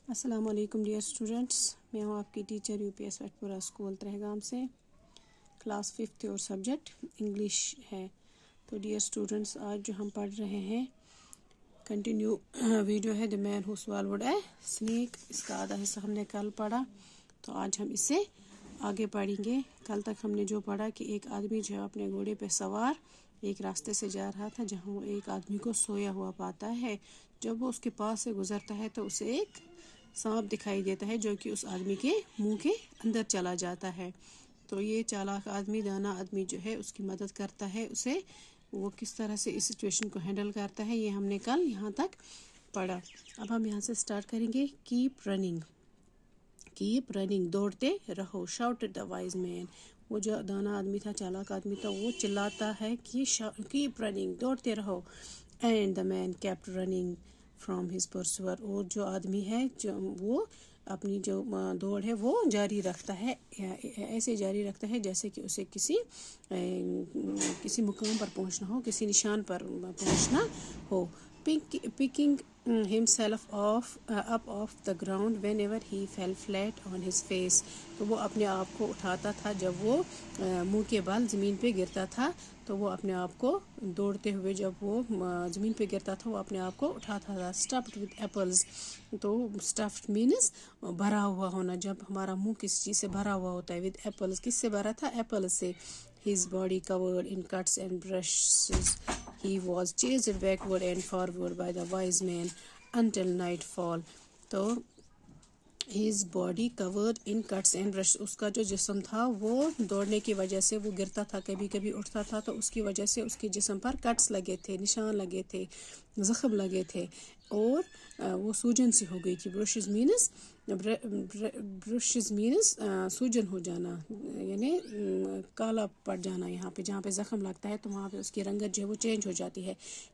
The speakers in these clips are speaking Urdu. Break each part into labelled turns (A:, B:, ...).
A: السلام علیکم ڈیئر اسٹوڈنٹس، میں ہوں آپ کی teacher U P S Watpora school Trehgam سے۔ کلاس 5 اور سبجیکٹ انگلش ہے۔ تو ڈیئر اسٹوڈنٹس، آج جو ہم پڑھ رہے ہیں کنٹینیو ویڈیو ہے دی مین ہو سوالوڈ اے سنیک۔ اس کا آدھا حصہ ہم نے کل پڑھا، تو آج ہم اس سے آگے پڑھیں گے۔ کل تک ہم نے جو پڑھا کہ ایک آدمی جو اپنے گھوڑے پہ سوار ایک راستے سے جا رہا تھا جہاں وہ ایک آدمی کو سویا ہوا پاتا ہے۔ جب وہ اس کے پاس سے گزرتا ہے تو اسے ایک سانپ دکھائی دیتا ہے جو کہ اس آدمی کے منہ کے اندر چلا جاتا ہے۔ تو یہ چالاک آدمی، دانا آدمی جو ہے اس کی مدد کرتا ہے اسے، وہ کس طرح سے اس سچویشن کو ہینڈل کرتا ہے، یہ ہم نے کل یہاں تک پڑھا۔ اب ہم یہاں سے سٹارٹ کریں گے۔ کیپ رننگ، دوڑتے رہو۔ شاؤٹڈ دا وائز مین، وہ جو دانا آدمی تھا، چالاک آدمی تھا، وہ چلاتا ہے کہ کیپ رننگ، دوڑتے رہو۔ And the man kept running from his pursuer, اور جو آدمی ہے وہ اپنی جو دوڑ ہے وہ جاری رکھتا ہے، ایسے جاری رکھتا ہے جیسے کہ اسے کسی مقام پر پہنچنا ہو، کسی نشان پر پہنچنا ہو۔ Picking himself up off the ground whenever he fell flat on his face، تو وہ اپنے آپ کو اٹھاتا تھا جب وہ منہ کے بل زمین پہ گرتا تھا، تو وہ اپنے آپ کو دوڑتے ہوئے جب وہ زمین پہ گرتا تھا وہ اپنے آپ کو اٹھاتا تھا۔ stuffed with apples، تو stuffed means بھرا ہوا ہونا، جب ہمارا منہ کسی چیز سے بھرا ہوا ہوتا ہے۔ with apples، کس سے بھرا تھا؟ ایپل سے۔ his body covered in cuts and brushes، he was chased backward and forward by the wise man until nightfall۔ تو his body covered in cuts and brushes، اس کا جو جسم تھا وہ دوڑنے کی وجہ سے وہ گرتا تھا، کبھی کبھی اٹھتا تھا، تو اس کی وجہ سے اس کے جسم پر کٹس لگے تھے، نشان لگے تھے، زخم لگے تھے، اور وہ سوجن سی ہو گئی تھی۔ برشز مینس سوجن ہو جانا، یعنی کالا پڑ جانا، یہاں پہ جہاں پہ زخم لگتا ہے تو وہاں پہ اس کی رنگت جو ہے وہ چینج ہو جاتی ہے۔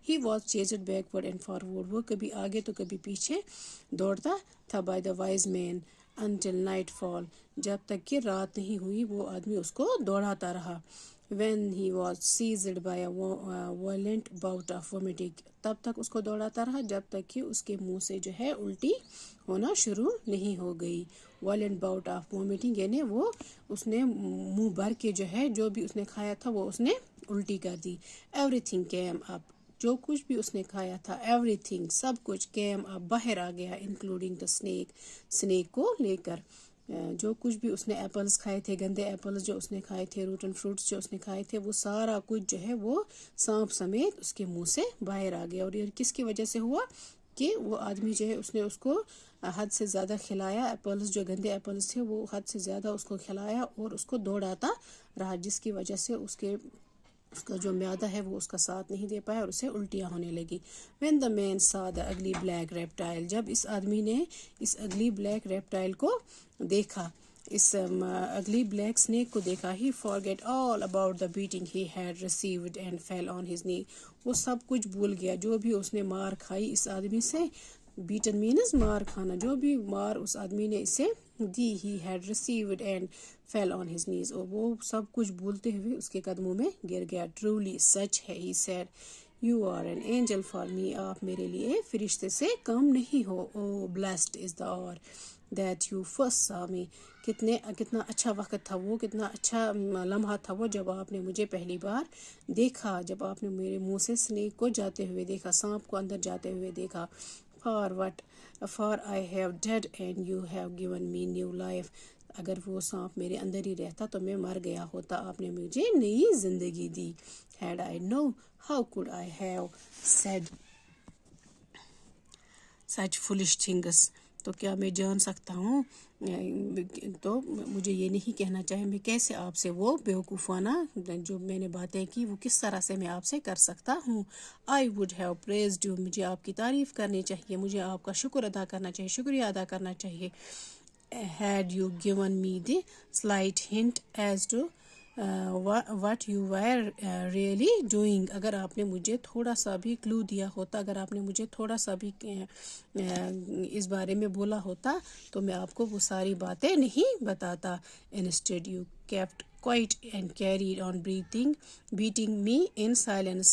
A: He was chased backward and forward, وہ کبھی آگے تو کبھی پیچھے دوڑتا تھا، by the wise man until nightfall, جب تک کہ رات نہیں ہوئی وہ آدمی اس کو دوڑاتا رہا۔ when he was seized by a violent bout of vomiting، تب تک اس کو دوڑاتا رہا جب تک کہ اس کے منہ سے جو ہے الٹی ہونا شروع نہیں ہو گئی۔ violent bout of vomiting یعنی وہ اس نے منہ بھر کے جو ہے جو بھی اس نے کھایا تھا وہ اس نے الٹی کر دی۔ everything came up، جو کچھ بھی اس نے کھایا تھا، everything سب کچھ came up باہر آ گیا، including the snake کو لے کر۔ جو کچھ بھی اس نے ایپلز کھائے تھے، گندے ایپلز جو اس نے کھائے تھے، روٹن فروٹس جو اس نے کھائے تھے، وہ سارا کچھ جو ہے وہ سانپ سمیت اس کے منہ سے باہر آ گیا۔ اور یہ کس کی وجہ سے ہوا کہ وہ آدمی جو ہے اس نے اس کو حد سے زیادہ کھلایا، ایپلز جو گندے ایپلز تھے وہ حد سے زیادہ اس کو کھلایا اور اس کو دوڑاتا رہا، جس کی وجہ سے اس کا جو معدہ ہے وہ اس کا ساتھ نہیں دے پایا اور اسے الٹیاں ہونے لگی۔ when the man saw the ugly black reptile، جب اس آدمی نے اس اگلی بلیک ریپٹائل کو دیکھا، اس اگلی بلیک سنیک کو دیکھا، he forget all about the beating he had received and fell on his knee، وہ سب کچھ بھول گیا جو بھی اس نے مار کھائی اس آدمی سے۔ بیٹن مینز مار کھانا، جو بھی مار اس آدمی نے اسے دی، he had received and fell on his knees، اور وہ سب کچھ بھولتے ہوئے اس کے قدموں میں گر گیا۔ truly سچ ہے، he said you are an angel for me، آپ میرے لیے فرشتے سے کم نہیں ہو۔ oh blessed is the hour that you first saw me، کتنا اچھا وقت تھا وہ، کتنا اچھا لمحہ تھا وہ جب آپ نے مجھے پہلی بار دیکھا، جب آپ نے میرے منہ سے سنیک کو جاتے ہوئے دیکھا، سانپ کو اندر جاتے ہوئے دیکھا۔ for I have died and you have given me new life، اگر وہ سانپ میرے اندر ہی رہتا تو میں مر گیا ہوتا، آپ نے مجھے نئی زندگی دی۔ had I known how could I have said such foolish things، تو کیا میں جان سکتا ہوں، تو مجھے یہ نہیں کہنا چاہیے، میں کیسے آپ سے وہ بیوقوفانہ جو میں نے باتیں کی وہ کس طرح سے میں آپ سے کر سکتا ہوں۔ I would have praised you، مجھے آپ کی تعریف کرنی چاہیے، مجھے آپ کا شکر ادا کرنا چاہیے، شکریہ ادا کرنا چاہیے۔ had you given me the slight hint as to what you were really doing، اگر آپ نے مجھے تھوڑا سا بھی کلو دیا ہوتا، اگر آپ نے مجھے تھوڑا سا بھی اس بارے میں بولا ہوتا تو میں آپ کو وہ ساری باتیں نہیں بتاتا۔ instead you kept quiet and carried on beating me in silence،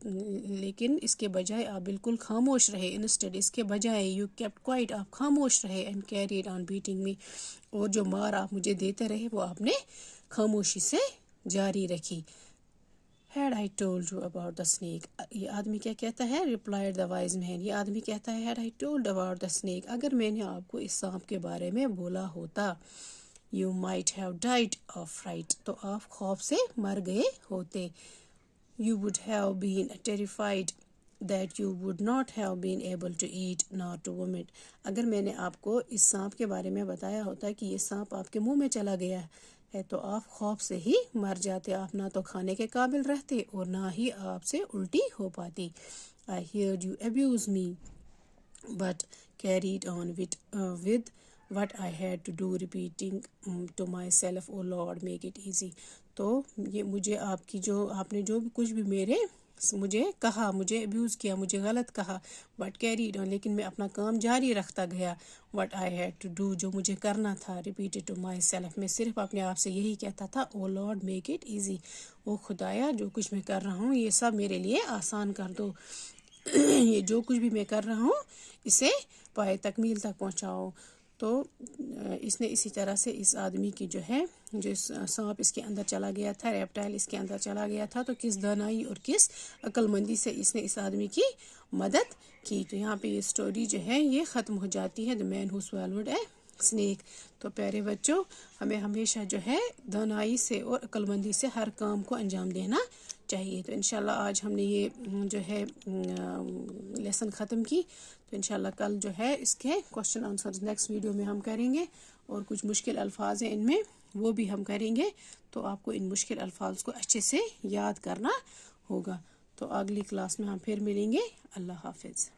A: لیکن اس کے بجائے آپ بالکل خاموش رہے. انسٹیڈ اس کے بجائے یو کیپٹ کوائٹ, آپ خاموش رہے. اینڈ کیریڈ آن بیٹنگ می, اور جو مار آپ مجھے دیتے رہے وہ آپ نے خاموشی سے جاری رکھی. Had I told you about the snake, یہ آدمی کیا کہتا ہے, replied the wise man, یہ آدمی کہتا ہے had I told about the snake, اگر میں نے آپ کو اس سانپ کے بارے میں بولا ہوتا, you might have died of fright, تو آپ خوف سے مر گئے ہوتے. You would have been terrified that you would not have been able to eat nor to vomit, اگر میں نے آپ کو اس سانپ کے بارے میں بتایا ہوتا کہ یہ سانپ آپ کے منہ میں چلا گیا ہے تو آپ خوف سے ہی مر جاتے, آپ نہ تو کھانے کے قابل رہتے اور نہ ہی آپ سے الٹی ہو پاتی. I heard you abuse me but carried on with what I had to do, repeating to myself, oh Lord make it easy. تو یہ مجھے آپ نے جو بھی کچھ بھی مجھے کہا, مجھے ابیوز کیا, مجھے غلط کہا, بٹ کیریڈ آن, لیکن میں اپنا کام جاری رکھتا گیا. What I had to do, جو مجھے کرنا تھا, ریپیٹڈ ٹو مائی سیلف, میں صرف اپنے آپ سے یہی کہتا تھا, او لارڈ میک اٹ ایزی, او خدایا جو کچھ میں کر رہا ہوں یہ سب میرے لیے آسان کر دو. یہ جو کچھ بھی میں کر رہا ہوں اسے پائے تکمیل تک پہنچاؤ. تو اس نے اسی طرح سے اس آدمی کی جو ہے, جو سانپ اس کے اندر چلا گیا تھا, ریپٹائل اس کے اندر چلا گیا تھا, تو کس دانائی اور کس عقل مندی سے اس نے اس آدمی کی مدد کی. تو یہاں پہ یہ سٹوری جو ہے یہ ختم ہو جاتی ہے, The Man Who Swallowed a Snake. تو پیارے بچوں, ہمیں ہمیشہ جو ہے دانائی سے اور عقل مندی سے ہر کام کو انجام دینا چاہیے. تو انشاءاللہ آج ہم نے یہ جو ہے لیسن ختم کی. تو انشاءاللہ کل جو ہے اس کے کوشچن آنسرز نیکسٹ ویڈیو میں ہم کریں گے, اور کچھ مشکل الفاظ ہیں ان میں وہ بھی ہم کریں گے. تو آپ کو ان مشکل الفاظ کو اچھے سے یاد کرنا ہوگا. تو اگلی کلاس میں ہم پھر ملیں گے. اللہ حافظ.